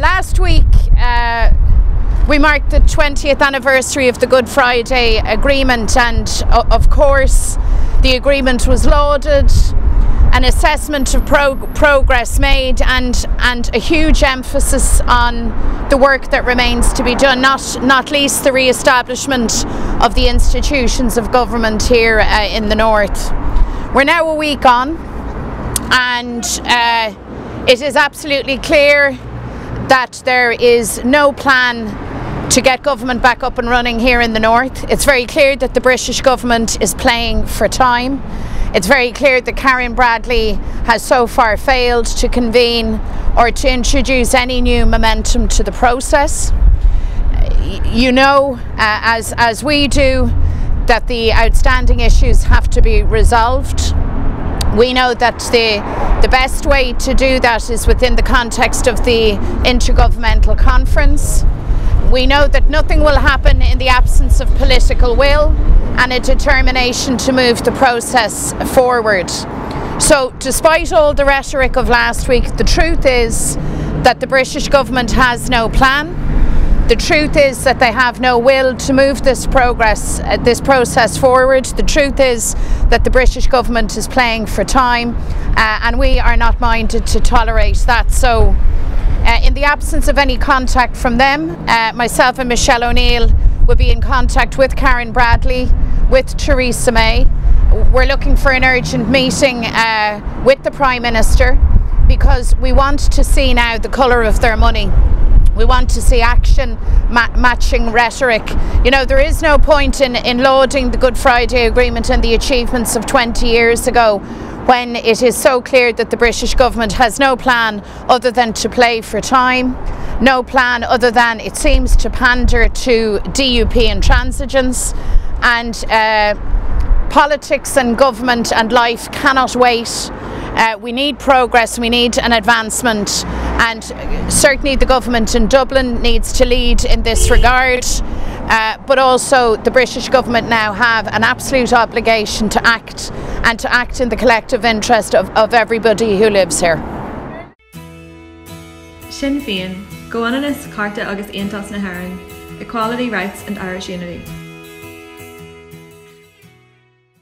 Last week we marked the 20th anniversary of the Good Friday Agreement, and of course the agreement was lauded, an assessment of progress made, and a huge emphasis on the work that remains to be done, not least the re-establishment of the institutions of government here in the north. We're now a week on, and it is absolutely clear that there is no plan to get government back up and running here in the north. It's very clear that the British government is playing for time. It's very clear that Karen Bradley has so far failed to convene or to introduce any new momentum to the process. You know, as we do, that the outstanding issues have to be resolved. We know that the best way to do that is within the context of the Intergovernmental Conference. We know that nothing will happen in the absence of political will and a determination to move the process forward. So despite all the rhetoric of last week, the truth is that the British government has no plan. The truth is that they have no will to move this process forward. The truth is that the British government is playing for time, and we are not minded to tolerate that. So in the absence of any contact from them, myself and Michelle O'Neill will be in contact with Karen Bradley, with Theresa May. We're looking for an urgent meeting with the Prime Minister, because we want to see now the colour of their money. We want to see action matching rhetoric. You know, there is no point in lauding the Good Friday Agreement and the achievements of 20 years ago when it is so clear that the British government has no plan other than to play for time, no plan other than, it seems, to pander to DUP intransigence, and politics and government and life cannot wait. We need progress, we need an advancement, and certainly the government in Dublin needs to lead in this regard, but also the British government now have an absolute obligation to act, and to act in the collective interest of everybody who lives here. Sinn Féin, Goananus, Carta agus Aontas na HÉireann, Equality, Rights and Irish Unity.